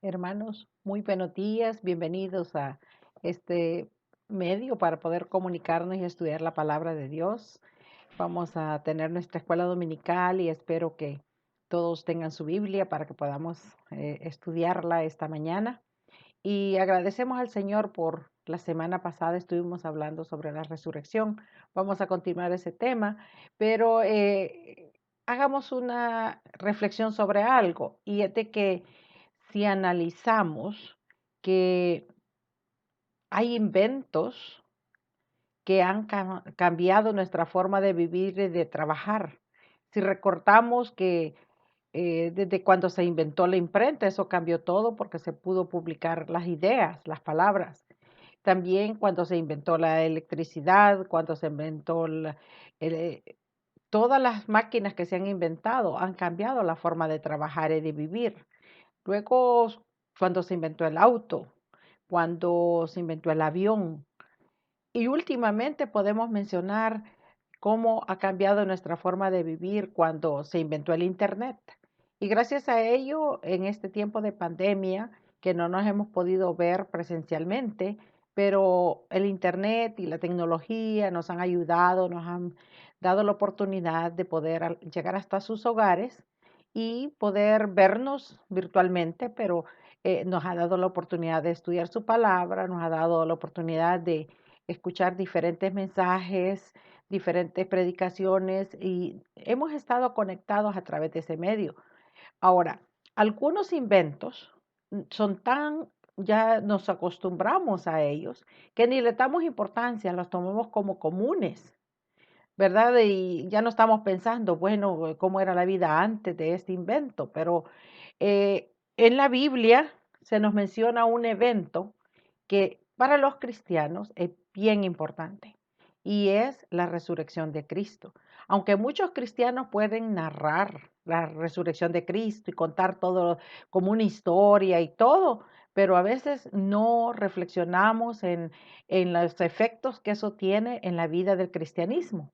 Hermanos, muy buenos días, bienvenidos a este medio para poder comunicarnos y estudiar la palabra de Dios. Vamos a tener nuestra escuela dominical y espero que todos tengan su Biblia para que podamos estudiarla esta mañana. Y agradecemos al Señor por la semana pasada estuvimos hablando sobre la resurrección. Vamos a continuar ese tema, pero hagamos una reflexión sobre algo y es de que si analizamos que hay inventos que han cambiado nuestra forma de vivir y de trabajar. Si recordamos que desde cuando se inventó la imprenta, eso cambió todo porque se pudo publicar las ideas, las palabras. También cuando se inventó la electricidad, cuando se inventó el, eh, todas las máquinas que se han inventado han cambiado la forma de trabajar y de vivir. Luego, cuando se inventó el auto, cuando se inventó el avión, y últimamente podemos mencionar cómo ha cambiado nuestra forma de vivir cuando se inventó el Internet. Y gracias a ello, en este tiempo de pandemia, que no nos hemos podido ver presencialmente, pero el Internet y la tecnología nos han ayudado, nos han dado la oportunidad de poder llegar hasta sus hogares y poder vernos virtualmente, pero nos ha dado la oportunidad de estudiar su palabra, nos ha dado la oportunidad de escuchar diferentes mensajes, diferentes predicaciones y hemos estado conectados a través de ese medio. Ahora, algunos inventos son tan, ya nos acostumbramos a ellos, que ni le damos importancia, los tomamos como comunes, ¿verdad? Y ya no estamos pensando, bueno, cómo era la vida antes de este invento, pero en la Biblia se nos menciona un evento que para los cristianos es bien importante y es la resurrección de Cristo. Aunque muchos cristianos pueden narrar la resurrección de Cristo y contar todo como una historia y todo, pero a veces no reflexionamos en los efectos que eso tiene en la vida del cristianismo.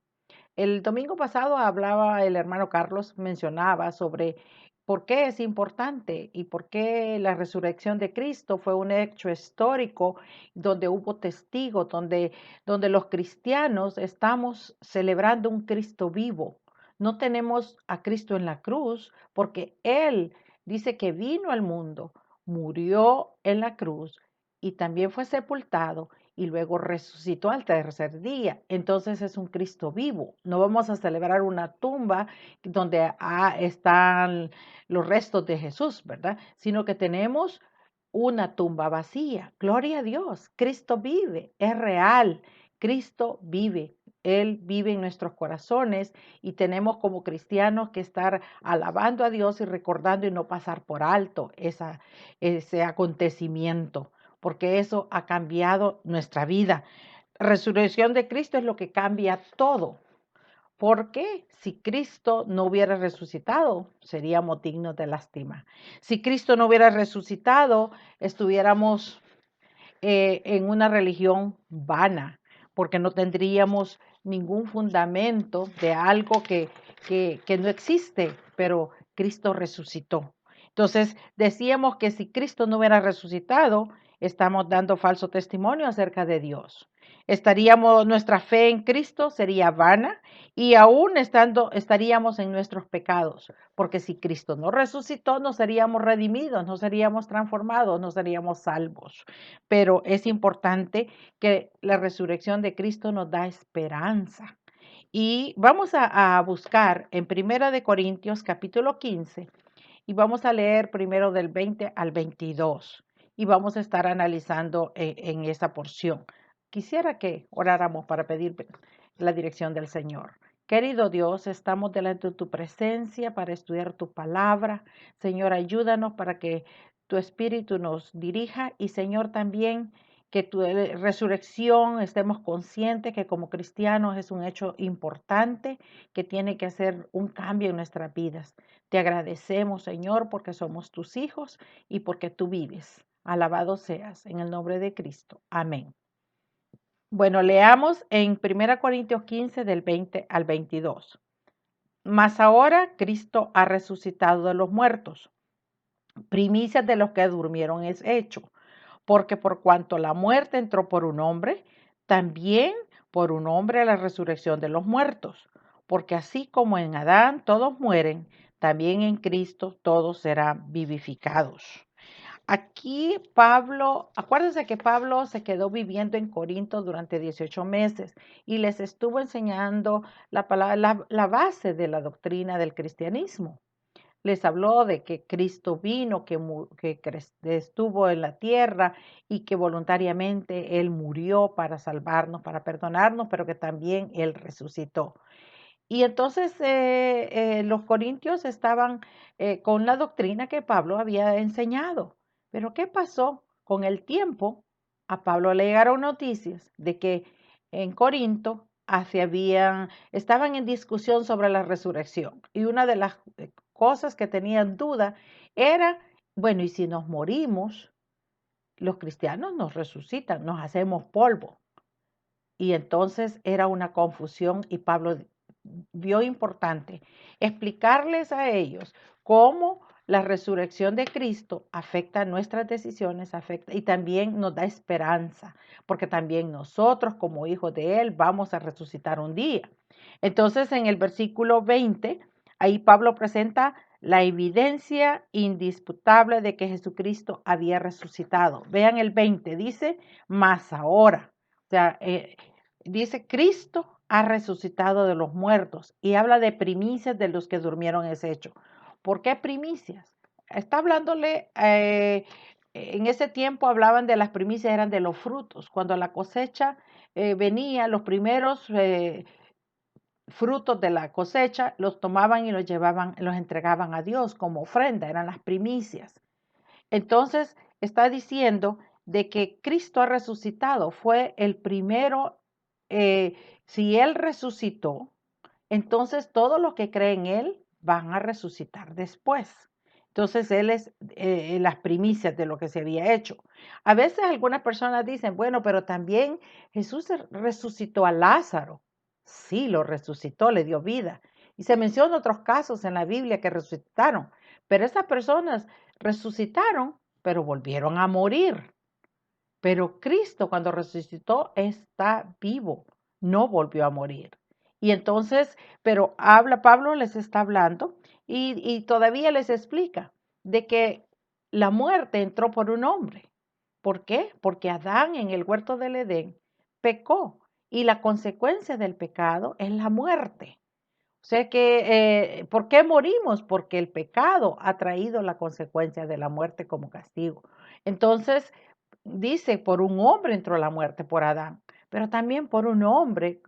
El domingo pasado hablaba el hermano Carlos, mencionaba sobre por qué es importante y por qué la resurrección de Cristo fue un hecho histórico donde hubo testigos, donde los cristianos estamos celebrando un Cristo vivo. No tenemos a Cristo en la cruz porque Él dice que vino al mundo, murió en la cruz y también fue sepultado y luego resucitó al tercer día. Entonces es un Cristo vivo. No vamos a celebrar una tumba donde están los restos de Jesús, ¿verdad? Sino que tenemos una tumba vacía. Gloria a Dios. Cristo vive, es real. Cristo vive. Él vive en nuestros corazones y tenemos como cristianos que estar alabando a Dios y recordando y no pasar por alto ese acontecimiento porque eso ha cambiado nuestra vida. Resurrección de Cristo es lo que cambia todo. Porque si Cristo no hubiera resucitado, seríamos dignos de lástima. Si Cristo no hubiera resucitado, estuviéramos en una religión vana, porque no tendríamos ningún fundamento de algo que no existe, pero Cristo resucitó. Entonces, decíamos que si Cristo no hubiera resucitado, estamos dando falso testimonio acerca de Dios. Nuestra fe en Cristo sería vana y aún estaríamos en nuestros pecados, porque si Cristo no resucitó, no seríamos redimidos, no seríamos transformados, no seríamos salvos. Pero es importante que la resurrección de Cristo nos da esperanza. Y vamos a buscar en Primera de Corintios capítulo 15 y vamos a leer primero del 20 al 22 y vamos a estar analizando en esa porción. Quisiera que oráramos para pedir la dirección del Señor. Querido Dios, estamos delante de tu presencia para estudiar tu palabra. Señor, ayúdanos para que tu espíritu nos dirija y Señor también que tu resurrección estemos conscientes que como cristianos es un hecho importante que tiene que hacer un cambio en nuestras vidas. Te agradecemos, Señor, porque somos tus hijos y porque tú vives. Alabado seas en el nombre de Cristo. Amén. Bueno, leamos en 1 Corintios 15 del 20 al 22. Mas ahora Cristo ha resucitado de los muertos, primicias de los que durmieron es hecho, porque por cuanto la muerte entró por un hombre, también por un hombre la resurrección de los muertos, porque así como en Adán todos mueren, también en Cristo todos serán vivificados. Aquí Pablo, acuérdense que Pablo se quedó viviendo en Corinto durante 18 meses y les estuvo enseñando la, palabra, la base de la doctrina del cristianismo. Les habló de que Cristo vino, que estuvo en la tierra y que voluntariamente Él murió para salvarnos, para perdonarnos, pero que también Él resucitó. Y entonces los corintios estaban con la doctrina que Pablo había enseñado. Pero ¿qué pasó? Con el tiempo, a Pablo le llegaron noticias de que en Corinto estaban en discusión sobre la resurrección. Y una de las cosas que tenían duda era, bueno, ¿y si nos morimos? Los cristianos nos resucitan, nos hacemos polvo. Y entonces era una confusión y Pablo vio importante explicarles a ellos cómo la resurrección de Cristo afecta nuestras decisiones, afecta y también nos da esperanza, porque también nosotros como hijos de Él vamos a resucitar un día. Entonces en el versículo 20, ahí Pablo presenta la evidencia indisputable de que Jesucristo había resucitado. Vean el 20, dice, más ahora. O sea, dice, Cristo ha resucitado de los muertos y habla de primicias de los que durmieron ese hecho. ¿Por qué primicias? Está hablándole, en ese tiempo hablaban de las primicias, eran de los frutos. Cuando la cosecha venía, los primeros frutos de la cosecha los tomaban y los llevaban, los entregaban a Dios como ofrenda, eran las primicias. Entonces está diciendo de que Cristo ha resucitado, fue el primero, eh, si Él resucitó, entonces todos los que creen en Él van a resucitar después. Entonces Él es las primicias de lo que se había hecho. A veces algunas personas dicen, bueno, pero también Jesús resucitó a Lázaro. Sí, lo resucitó, le dio vida. Y se menciona otros casos en la Biblia que resucitaron, pero esas personas resucitaron, pero volvieron a morir. Pero Cristo cuando resucitó está vivo, no volvió a morir. Y entonces, pero Pablo les está hablando y todavía les explica de que la muerte entró por un hombre. ¿Por qué? Porque Adán en el huerto del Edén pecó y la consecuencia del pecado es la muerte. O sea que, ¿por qué morimos? Porque el pecado ha traído la consecuencia de la muerte como castigo. Entonces, dice, por un hombre entró la muerte, por Adán, pero también por un hombre,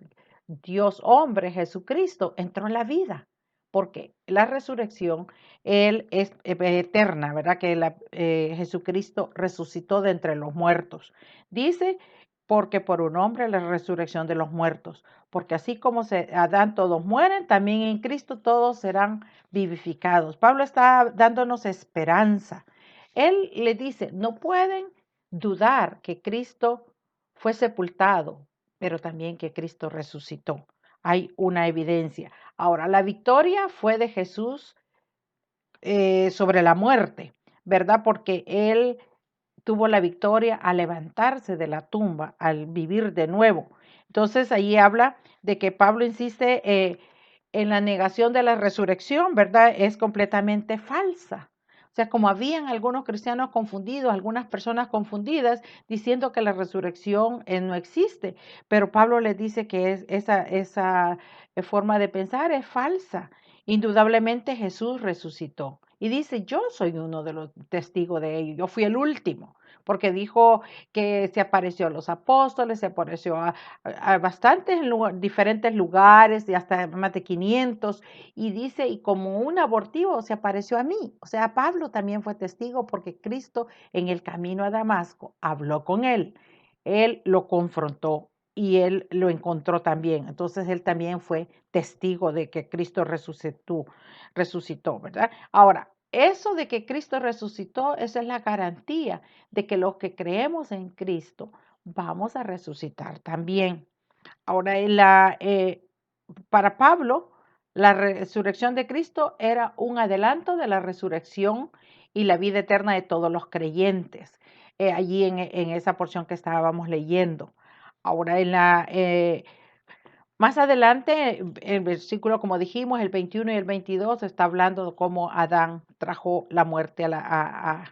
Dios hombre, Jesucristo, entró la vida, porque la resurrección, Él es eterna, ¿verdad? Que Jesucristo resucitó de entre los muertos. Dice, porque por un hombre la resurrección de los muertos, porque así como Adán todos mueren, también en Cristo todos serán vivificados. Pablo está dándonos esperanza. Él le dice, no pueden dudar que Cristo fue sepultado, pero también que Cristo resucitó. Hay una evidencia. Ahora, la victoria fue de Jesús sobre la muerte, ¿verdad? Porque Él tuvo la victoria al levantarse de la tumba, al vivir de nuevo. Entonces, ahí habla de que Pablo insiste en la negación de la resurrección, ¿verdad? Es completamente falsa. O sea, como habían algunos cristianos confundidos, algunas personas confundidas, diciendo que la resurrección no existe, pero Pablo les dice que esa forma de pensar es falsa. Indudablemente Jesús resucitó. Y dice, yo soy uno de los testigos de ello, yo fui el último, porque dijo que se apareció a los apóstoles, se apareció a bastantes diferentes lugares, y hasta más de 500, y dice, y como un abortivo se apareció a mí. O sea, Pablo también fue testigo porque Cristo en el camino a Damasco habló con él lo confrontó y él lo encontró también. Entonces él también fue testigo de que Cristo resucitó, ¿verdad? Ahora, eso de que Cristo resucitó, esa es la garantía de que los que creemos en Cristo vamos a resucitar también. Ahora, para Pablo, la resurrección de Cristo era un adelanto de la resurrección y la vida eterna de todos los creyentes, allí en esa porción que estábamos leyendo. Ahora, más adelante, el versículo, como dijimos, el 21 y el 22, está hablando de cómo Adán trajo la muerte a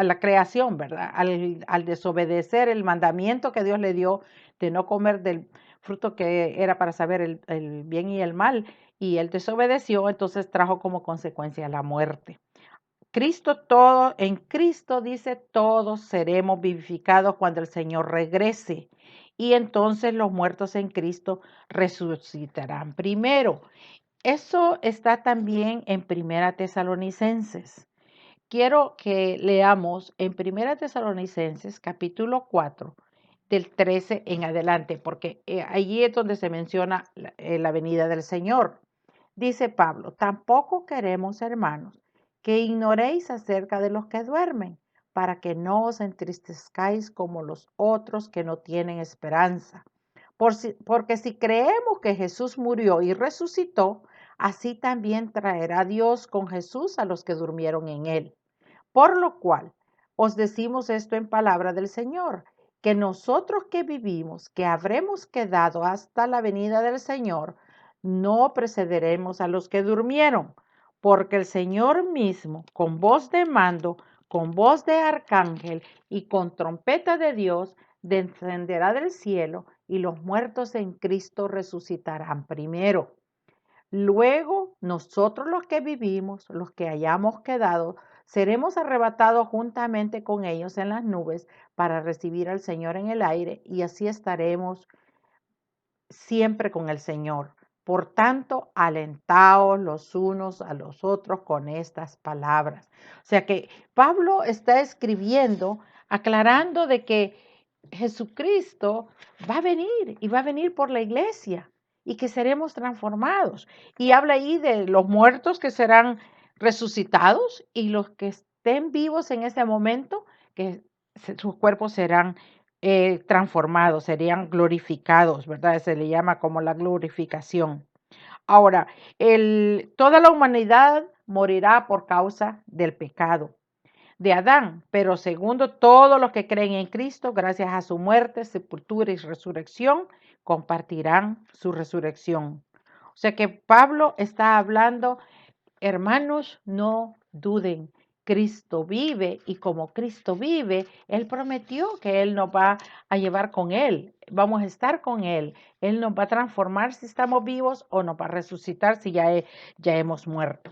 la creación, ¿verdad? Al desobedecer el mandamiento que Dios le dio de no comer del fruto que era para saber el bien y el mal, y él desobedeció, entonces trajo como consecuencia la muerte. En Cristo dice, todos seremos vivificados cuando el Señor regrese, y entonces los muertos en Cristo resucitarán primero. Eso está también en Primera Tesalonicenses. Quiero que leamos en Primera Tesalonicenses capítulo 4 del 13 en adelante, porque allí es donde se menciona la venida del Señor. Dice Pablo, tampoco queremos, hermanos, que ignoréis acerca de los que duermen, para que no os entristezcáis como los otros que no tienen esperanza. Porque si creemos que Jesús murió y resucitó, así también traerá Dios con Jesús a los que durmieron en él. Por lo cual os decimos esto en palabra del Señor, que nosotros que vivimos, que habremos quedado hasta la venida del Señor, no precederemos a los que durmieron, porque el Señor mismo, con voz de mando, con voz de arcángel y con trompeta de Dios, descenderá del cielo y los muertos en Cristo resucitarán primero. Luego, nosotros los que vivimos, los que hayamos quedado, seremos arrebatados juntamente con ellos en las nubes para recibir al Señor en el aire y así estaremos siempre con el Señor. Por tanto, alentaos los unos a los otros con estas palabras. O sea que Pablo está escribiendo, aclarando de que Jesucristo va a venir y va a venir por la iglesia y que seremos transformados. Y habla ahí de los muertos que serán resucitados y los que estén vivos en ese momento, que sus cuerpos serán transformados, serían glorificados, ¿verdad? Se le llama como la glorificación. Ahora, toda la humanidad morirá por causa del pecado de Adán, pero segundo, todos los que creen en Cristo, gracias a su muerte, sepultura y resurrección, compartirán su resurrección. O sea que Pablo está hablando, hermanos, no duden. Cristo vive y como Cristo vive, Él prometió que Él nos va a llevar con Él, vamos a estar con Él, Él nos va a transformar si estamos vivos o nos va a resucitar si ya hemos muerto.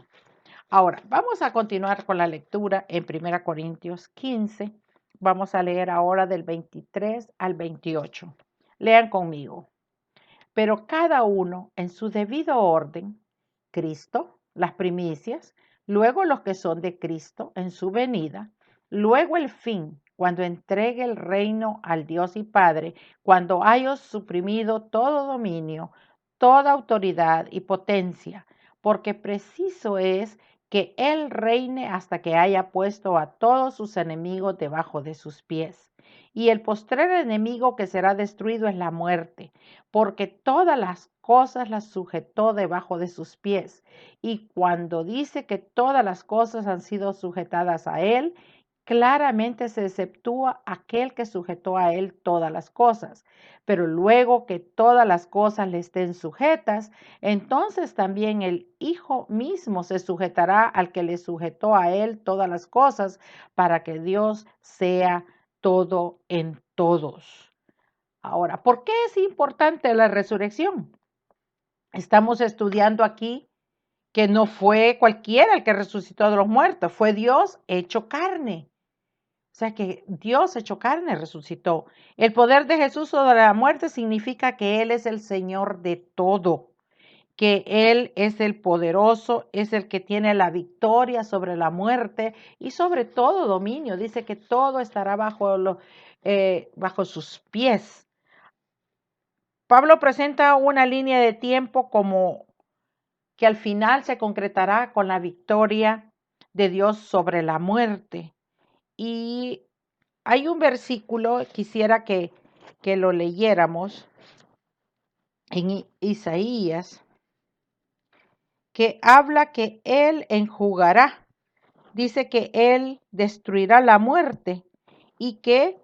Ahora, vamos a continuar con la lectura en 1 Corintios 15. Vamos a leer ahora del 23 al 28. Lean conmigo. Pero cada uno en su debido orden, Cristo, las primicias, luego los que son de Cristo en su venida, luego el fin, cuando entregue el reino al Dios y Padre, cuando hayos suprimido todo dominio, toda autoridad y potencia, porque preciso es que Él reine hasta que haya puesto a todos sus enemigos debajo de sus pies. Y el postrer enemigo que será destruido es la muerte, porque todas las cosas las sujetó debajo de sus pies. Y cuando dice que todas las cosas han sido sujetadas a Él, claramente se exceptúa aquel que sujetó a Él todas las cosas. Pero luego que todas las cosas le estén sujetas, entonces también el Hijo mismo se sujetará al que le sujetó a Él todas las cosas, para que Dios sea todo en todos. Ahora, ¿por qué es importante la resurrección? Estamos estudiando aquí que no fue cualquiera el que resucitó de los muertos, fue Dios hecho carne. O sea que Dios hecho carne resucitó. El poder de Jesús sobre la muerte significa que Él es el Señor de todo, que Él es el poderoso, es el que tiene la victoria sobre la muerte y sobre todo dominio. Dice que todo estará bajo sus pies. Pablo presenta una línea de tiempo como que al final se concretará con la victoria de Dios sobre la muerte. Y hay un versículo, quisiera que lo leyéramos en Isaías, que habla que Él enjugará. dice que Él destruirá la muerte y que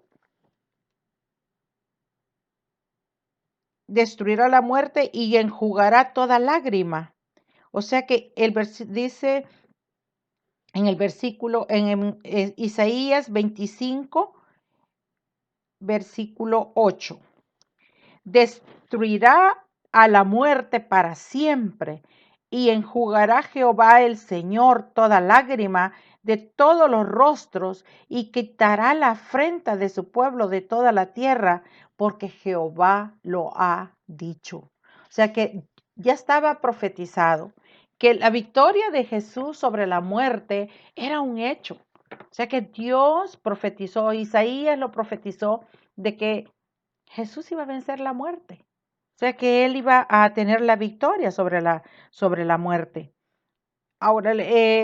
destruirá la muerte y enjugará toda lágrima. O sea que dice en el versículo, Isaías 25, versículo 8. Destruirá a la muerte para siempre y enjugará Jehová el Señor toda lágrima de todos los rostros y quitará la afrenta de su pueblo de toda la tierra, porque Jehová lo ha dicho. O sea que ya estaba profetizado que la victoria de Jesús sobre la muerte era un hecho. O sea que Dios profetizó, Isaías lo profetizó, de que Jesús iba a vencer la muerte. O sea que él iba a tener la victoria sobre la muerte. Ahora,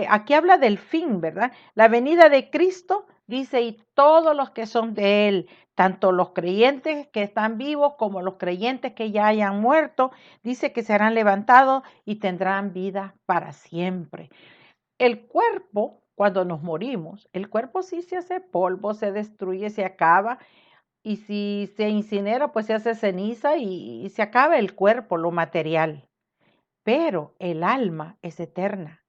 aquí habla del fin, ¿verdad? La venida de Cristo, dice, y todos los que son de Él, tanto los creyentes que están vivos como los creyentes que ya hayan muerto, dice que serán levantados y tendrán vida para siempre. El cuerpo, cuando nos morimos, el cuerpo sí se hace polvo, se destruye, se acaba, y si se incinera, pues se hace ceniza y se acaba el cuerpo, lo material. Pero el alma es eterna.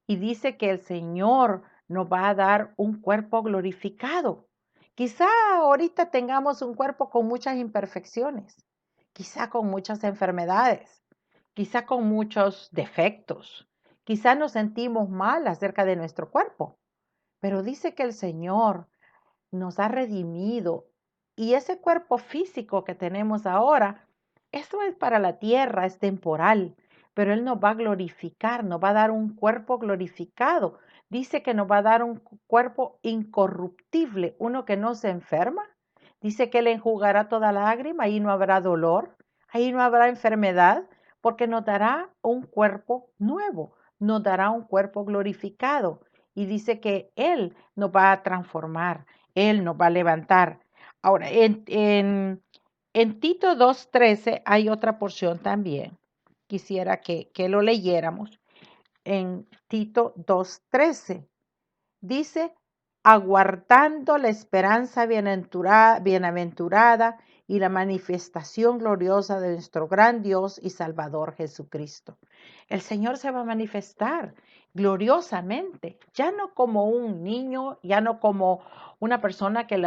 Y dice que el Señor nos va a dar un cuerpo glorificado. Quizá ahorita tengamos un cuerpo con muchas imperfecciones, quizá con muchas enfermedades, quizá con muchos defectos, quizá nos sentimos mal acerca de nuestro cuerpo. Pero dice que el Señor nos ha redimido y ese cuerpo físico que tenemos ahora, esto es para la tierra, es temporal, pero Él nos va a glorificar, nos va a dar un cuerpo glorificado. Dice que nos va a dar un cuerpo incorruptible, uno que no se enferma. Dice que Él enjugará toda lágrima, ahí no habrá dolor, ahí no habrá enfermedad, porque nos dará un cuerpo nuevo, nos dará un cuerpo glorificado. Y dice que Él nos va a transformar. Él nos va a levantar. Ahora, en Tito 2:13 hay otra porción también. Quisiera que lo leyéramos. En Tito 2:13 dice, aguardando la esperanza bienaventurada y la manifestación gloriosa de nuestro gran Dios y Salvador Jesucristo. El Señor se va a manifestar gloriosamente, ya no como un niño, ya no como una persona que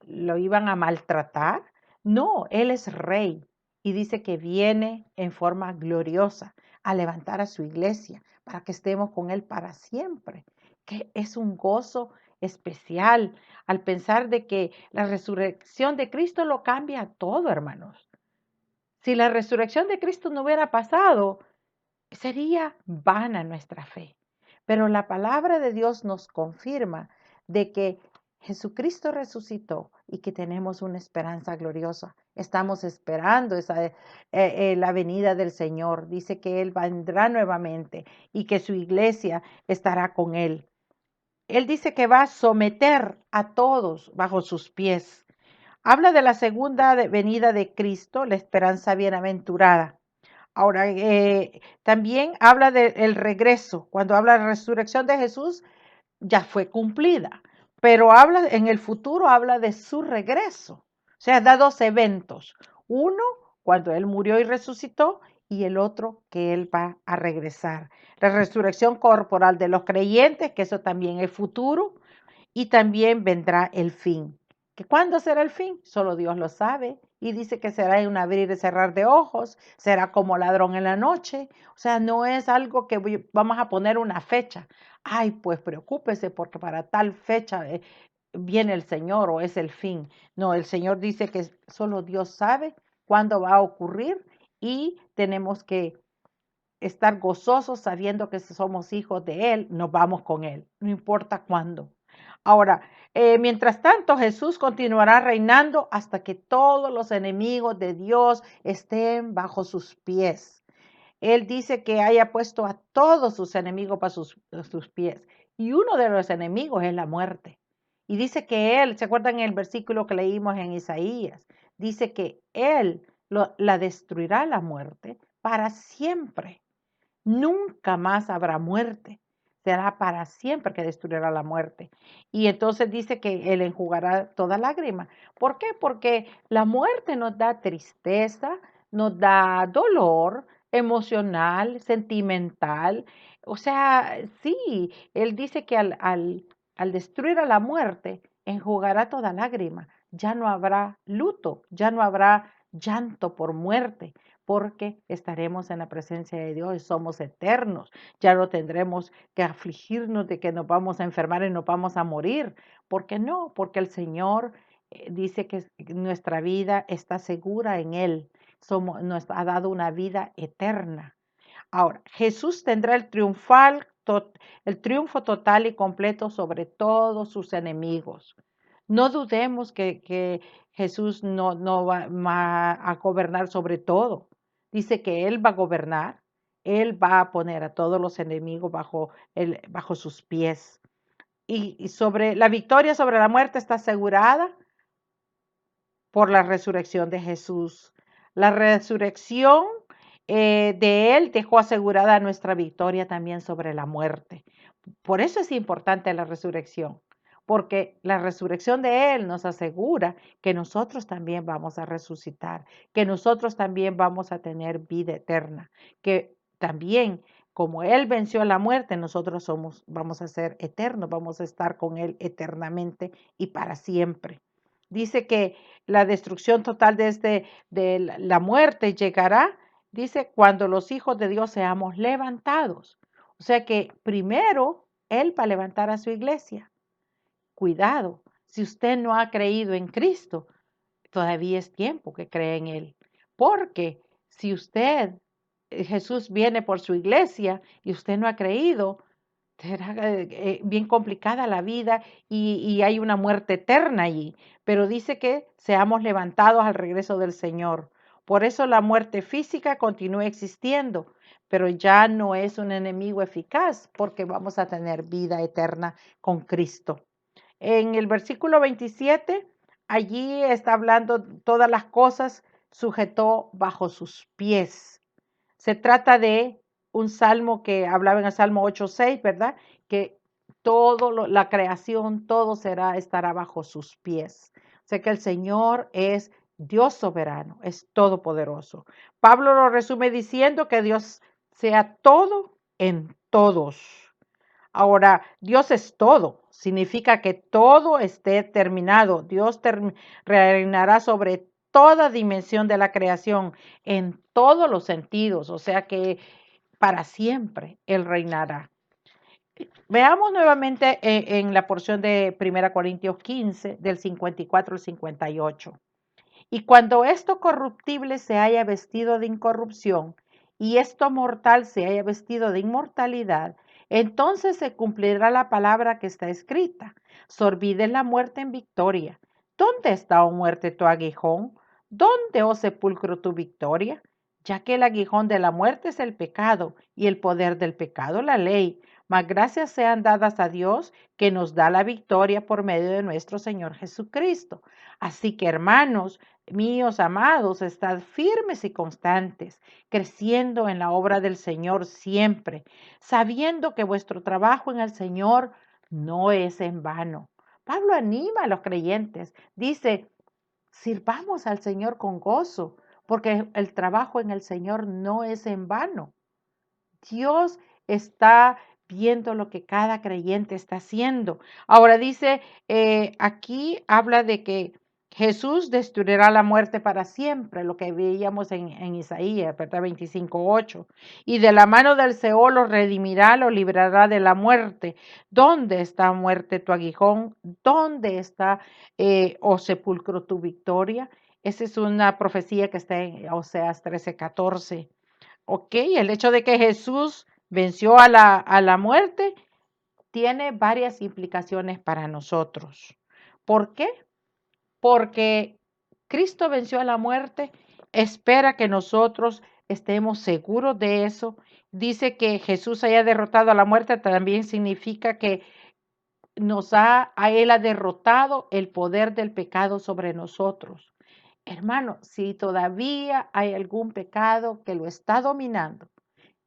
lo iban a maltratar. No, Él es rey y dice que viene en forma gloriosa a levantar a su iglesia para que estemos con Él para siempre, que es un gozo especial al pensar de que la resurrección de Cristo lo cambia todo, hermanos. Si la resurrección de Cristo no hubiera pasado, sería vana nuestra fe. Pero la palabra de Dios nos confirma de que Jesucristo resucitó y que tenemos una esperanza gloriosa. Estamos esperando la venida del Señor. Dice que Él vendrá nuevamente y que su iglesia estará con Él. Él dice que va a someter a todos bajo sus pies. Habla de la segunda venida de Cristo, la esperanza bienaventurada. Ahora, también habla del regreso. Cuando habla de la resurrección de Jesús, ya fue cumplida. Pero habla en el futuro, habla de su regreso. O sea, da dos eventos. Uno, cuando Él murió y resucitó, y el otro, que Él va a regresar. La resurrección corporal de los creyentes, que eso también es futuro, y también vendrá el fin. ¿Que cuándo será el fin? Solo Dios lo sabe. Y dice que será en un abrir y cerrar de ojos, será como ladrón en la noche. O sea, no es algo que vamos a poner una fecha. Ay, pues preocúpese porque para tal fecha viene el Señor o es el fin. No, el Señor dice que solo Dios sabe cuándo va a ocurrir y tenemos que estar gozosos sabiendo que si somos hijos de Él, nos vamos con Él, no importa cuándo. Ahora, mientras tanto, Jesús continuará reinando hasta que todos los enemigos de Dios estén bajo sus pies. Él dice que haya puesto a todos sus enemigos bajo sus pies. Y uno de los enemigos es la muerte. Y dice que Él, ¿se acuerdan el versículo que leímos en Isaías? Dice que Él la destruirá la muerte para siempre. Nunca más habrá muerte. será para siempre que destruirá la muerte. Y entonces dice que Él enjugará toda lágrima. ¿Por qué? Porque la muerte nos da tristeza, nos da dolor emocional, sentimental. O sea, sí, Él dice que al destruir a la muerte, enjugará toda lágrima. Ya no habrá luto, ya no habrá llanto por muerte, porque estaremos en la presencia de Dios y somos eternos. Ya no tendremos que afligirnos de que nos vamos a enfermar y nos vamos a morir. ¿Por qué no? Porque el Señor dice que nuestra vida está segura en Él. Nos ha dado una vida eterna. Ahora, Jesús tendrá el triunfo total y completo sobre todos sus enemigos. No dudemos que Jesús no va a gobernar sobre todo. Dice que Él va a gobernar, Él va a poner a todos los enemigos bajo sus pies. Y sobre la victoria sobre la muerte está asegurada por la resurrección de Jesús. La resurrección de Él dejó asegurada nuestra victoria también sobre la muerte. Por eso es importante la resurrección, porque la resurrección de Él nos asegura que nosotros también vamos a resucitar, que nosotros también vamos a tener vida eterna, que también como Él venció la muerte, nosotros vamos a ser eternos, vamos a estar con Él eternamente y para siempre. Dice que la destrucción total de la muerte llegará, dice, cuando los hijos de Dios seamos levantados. O sea que primero Él va a levantar a su iglesia. Cuidado, si usted no ha creído en Cristo, todavía es tiempo que cree en Él. Porque si Jesús viene por su iglesia y usted no ha creído, será bien complicada la vida y hay una muerte eterna allí. Pero dice que seamos levantados al regreso del Señor. Por eso la muerte física continúa existiendo, pero ya no es un enemigo eficaz porque vamos a tener vida eterna con Cristo. En el versículo 27, allí está hablando todas las cosas sujetó bajo sus pies. Se trata de un salmo que hablaba en el Salmo 8:6, ¿verdad? Que la creación, todo estará bajo sus pies. O sea que el Señor es Dios soberano, es todopoderoso. Pablo lo resume diciendo que Dios sea todo en todos. Ahora, Dios es todo, significa que todo esté terminado. Dios reinará sobre toda dimensión de la creación, en todos los sentidos, o sea que para siempre Él reinará. Veamos nuevamente en la porción de 1 Corintios 15, del 54 al 58. Y cuando esto corruptible se haya vestido de incorrupción y esto mortal se haya vestido de inmortalidad, entonces se cumplirá la palabra que está escrita. Sorbide la muerte en victoria. ¿Dónde está, oh muerte, tu aguijón? ¿Dónde, oh sepulcro, tu victoria? Ya que el aguijón de la muerte es el pecado y el poder del pecado la ley. Mas gracias sean dadas a Dios que nos da la victoria por medio de nuestro Señor Jesucristo. Así que, hermanos, míos amados, estad firmes y constantes, creciendo en la obra del Señor siempre, sabiendo que vuestro trabajo en el Señor no es en vano. Pablo anima a los creyentes, dice, sirvamos al Señor con gozo, porque el trabajo en el Señor no es en vano. Dios está viendo lo que cada creyente está haciendo. Ahora dice, aquí habla de que Jesús destruirá la muerte para siempre, lo que veíamos en Isaías, ¿verdad? 25:8. Y de la mano del Seol lo redimirá, lo librará de la muerte. ¿Dónde está muerte tu aguijón? ¿Dónde está, oh sepulcro, tu victoria? Esa es una profecía que está en Oseas 13:14. Ok, el hecho de que Jesús venció a la muerte tiene varias implicaciones para nosotros. ¿Por qué? Porque Cristo venció a la muerte, espera que nosotros estemos seguros de eso. Dice que Jesús haya derrotado a la muerte, también significa que a Él ha derrotado el poder del pecado sobre nosotros. Hermano, si todavía hay algún pecado que lo está dominando,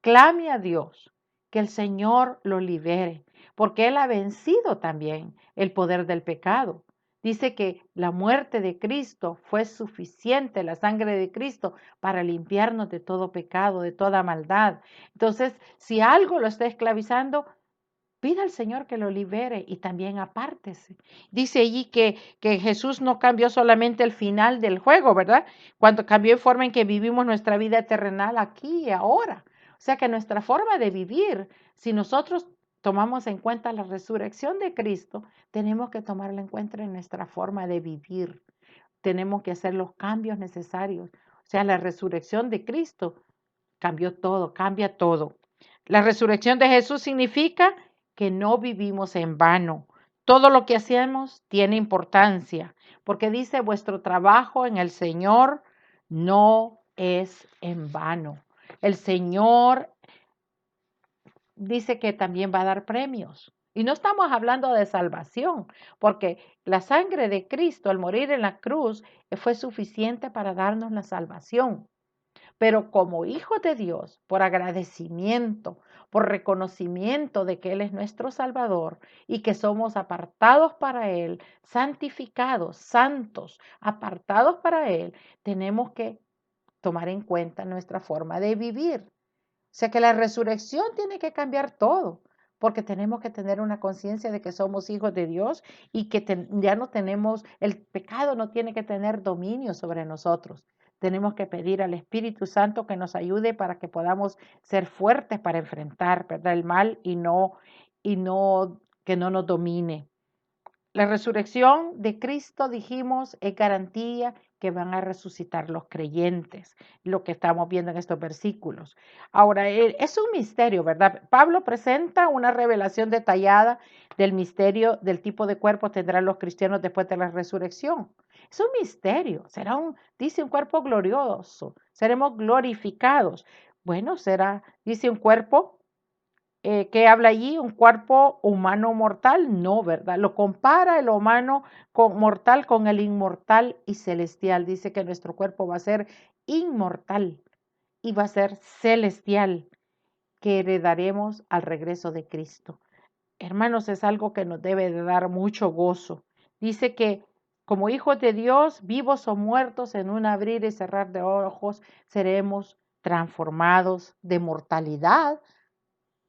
clame a Dios que el Señor lo libere, porque Él ha vencido también el poder del pecado. Dice que la muerte de Cristo fue suficiente, la sangre de Cristo, para limpiarnos de todo pecado, de toda maldad. Entonces, si algo lo está esclavizando, pida al Señor que lo libere y también apártese. Dice allí que Jesús no cambió solamente el final del juego, ¿verdad? Cuando cambió la forma en que vivimos nuestra vida terrenal aquí y ahora. O sea que nuestra forma de vivir, si nosotros tomamos en cuenta la resurrección de Cristo, tenemos que tomarla en cuenta en nuestra forma de vivir. Tenemos que hacer los cambios necesarios. O sea, la resurrección de Cristo cambió todo, cambia todo. La resurrección de Jesús significa que no vivimos en vano. Todo lo que hacemos tiene importancia, porque dice, vuestro trabajo en el Señor no es en vano. El Señor dice que también va a dar premios. Y no estamos hablando de salvación, porque la sangre de Cristo al morir en la cruz fue suficiente para darnos la salvación. Pero como hijos de Dios, por agradecimiento, por reconocimiento de que Él es nuestro Salvador y que somos apartados para Él, santificados, santos, apartados para Él, tenemos que tomar en cuenta nuestra forma de vivir. O sea que la resurrección tiene que cambiar todo, porque tenemos que tener una conciencia de que somos hijos de Dios y que ya no tenemos, el pecado no tiene que tener dominio sobre nosotros. Tenemos que pedir al Espíritu Santo que nos ayude para que podamos ser fuertes para enfrentar, ¿verdad?, el mal y no que no nos domine. La resurrección de Cristo, dijimos, es garantía que van a resucitar los creyentes, lo que estamos viendo en estos versículos. Ahora, es un misterio, ¿verdad? Pablo presenta una revelación detallada del misterio del tipo de cuerpo tendrán los cristianos después de la resurrección. Es un misterio, dice un cuerpo glorioso, seremos glorificados. Bueno, dice un cuerpo ¿qué habla allí? ¿Un cuerpo humano mortal? No, ¿verdad? Lo compara el humano mortal con el inmortal y celestial. Dice que nuestro cuerpo va a ser inmortal y va a ser celestial, que heredaremos al regreso de Cristo. Hermanos, es algo que nos debe de dar mucho gozo. Dice que como hijos de Dios, vivos o muertos, en un abrir y cerrar de ojos, seremos transformados de mortalidad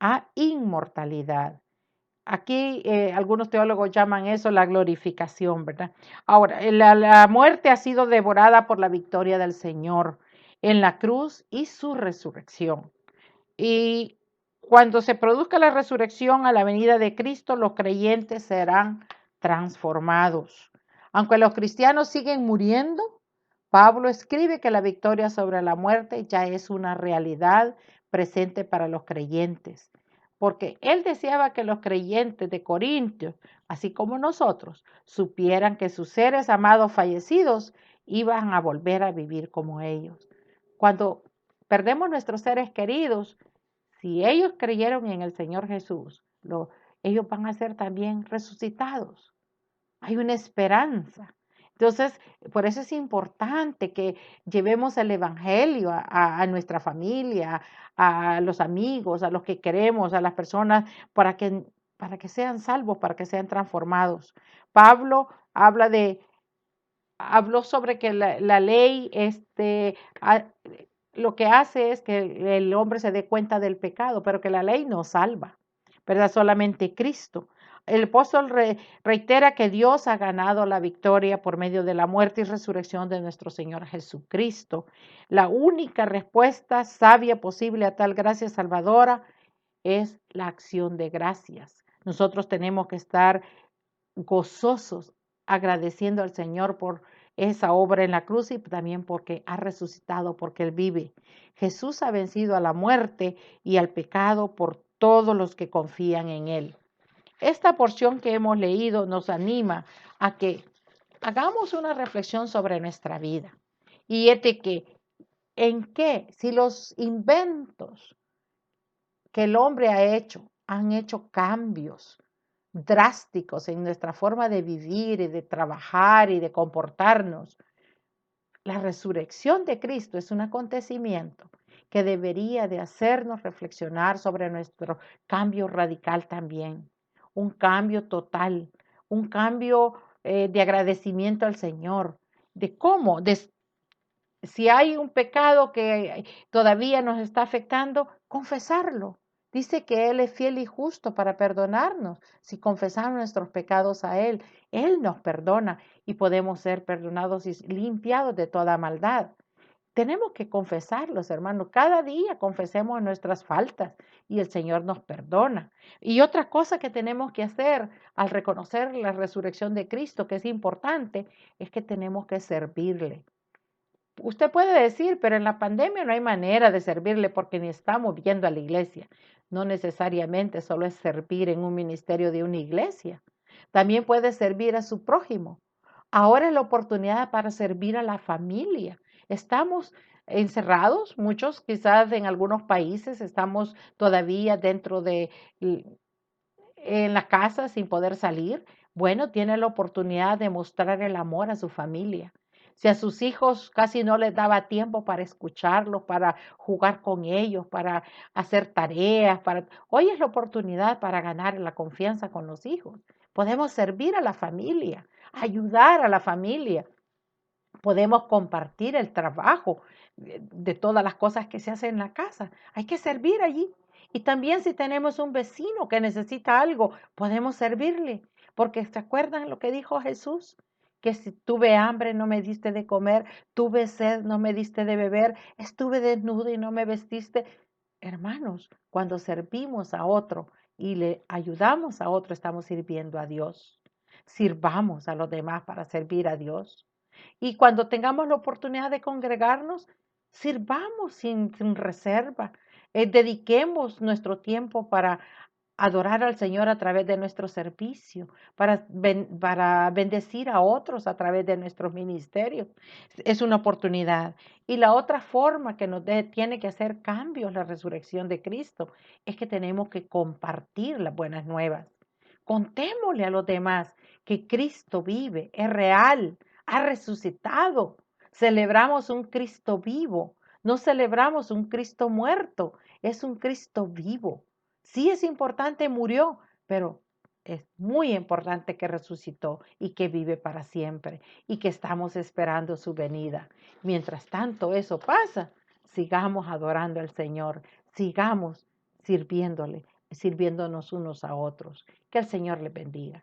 a inmortalidad. Aquí algunos teólogos llaman eso la glorificación, ¿verdad? Ahora, la muerte ha sido devorada por la victoria del Señor en la cruz y su resurrección. Y cuando se produzca la resurrección a la venida de Cristo, los creyentes serán transformados. Aunque los cristianos siguen muriendo, Pablo escribe que la victoria sobre la muerte ya es una realidad presente para los creyentes, porque él deseaba que los creyentes de Corintios, así como nosotros, supieran que sus seres amados fallecidos iban a volver a vivir como ellos. Cuando perdemos nuestros seres queridos, si ellos creyeron en el Señor Jesús, ellos van a ser también resucitados. Hay una esperanza. Entonces, por eso es importante que llevemos el Evangelio a nuestra familia, a los amigos, a los que queremos, a las personas, para que sean salvos, para que sean transformados. Pablo habló sobre que la ley, lo que hace es que el hombre se dé cuenta del pecado, pero que la ley no salva, ¿verdad? Solamente Cristo. El apóstol reitera que Dios ha ganado la victoria por medio de la muerte y resurrección de nuestro Señor Jesucristo. La única respuesta sabia posible a tal gracia salvadora es la acción de gracias. Nosotros tenemos que estar gozosos, agradeciendo al Señor por esa obra en la cruz y también porque ha resucitado, porque Él vive. Jesús ha vencido a la muerte y al pecado por todos los que confían en Él. Esta porción que hemos leído nos anima a que hagamos una reflexión sobre nuestra vida. Y es de que, ¿en qué? Si los inventos que el hombre ha hecho han hecho cambios drásticos en nuestra forma de vivir y de trabajar y de comportarnos, La resurrección de Cristo es un acontecimiento que debería de hacernos reflexionar sobre nuestro cambio radical también, un cambio total, un cambio de agradecimiento al Señor, de cómo, si hay un pecado que todavía nos está afectando, confesarlo. Dice que Él es fiel y justo para perdonarnos. Si confesamos nuestros pecados a Él, Él nos perdona y podemos ser perdonados y limpiados de toda maldad. Tenemos que confesarlos, hermanos. Cada día confesemos nuestras faltas y el Señor nos perdona. Y otra cosa que tenemos que hacer al reconocer la resurrección de Cristo, que es importante, es que tenemos que servirle. Usted puede decir, pero en la pandemia no hay manera de servirle porque ni estamos viendo a la iglesia. No necesariamente solo es servir en un ministerio de una iglesia. También puede servir a su prójimo. Ahora es la oportunidad para servir a la familia. Estamos encerrados, muchos quizás en algunos países estamos todavía dentro de en la casa sin poder salir, bueno, tiene la oportunidad de mostrar el amor a su familia. Si a sus hijos casi no les daba tiempo para escucharlos, para jugar con ellos, para hacer tareas, hoy es la oportunidad para ganar la confianza con los hijos. Podemos servir a la familia, ayudar a la familia, podemos compartir el trabajo de todas las cosas que se hacen en la casa. Hay que servir allí. Y también si tenemos un vecino que necesita algo, podemos servirle. Porque ¿se acuerdan lo que dijo Jesús? Que si tuve hambre no me diste de comer, tuve sed no me diste de beber, estuve desnudo y no me vestiste. Hermanos, cuando servimos a otro y le ayudamos a otro, estamos sirviendo a Dios. Sirvamos a los demás para servir a Dios. Y cuando tengamos la oportunidad de congregarnos, sirvamos sin reserva. Dediquemos nuestro tiempo para adorar al Señor a través de nuestro servicio, para bendecir a otros a través de nuestros ministerios. Es una oportunidad. Y la otra forma que tiene que hacer cambios la resurrección de Cristo es que tenemos que compartir las buenas nuevas. Contémosle a los demás que Cristo vive, es real, ha resucitado. Celebramos un Cristo vivo, no celebramos un Cristo muerto, es un Cristo vivo. Sí es importante, murió, pero es muy importante que resucitó y que vive para siempre y que estamos esperando su venida. Mientras tanto eso pasa, sigamos adorando al Señor, sigamos sirviéndole, sirviéndonos unos a otros. Que el Señor les bendiga.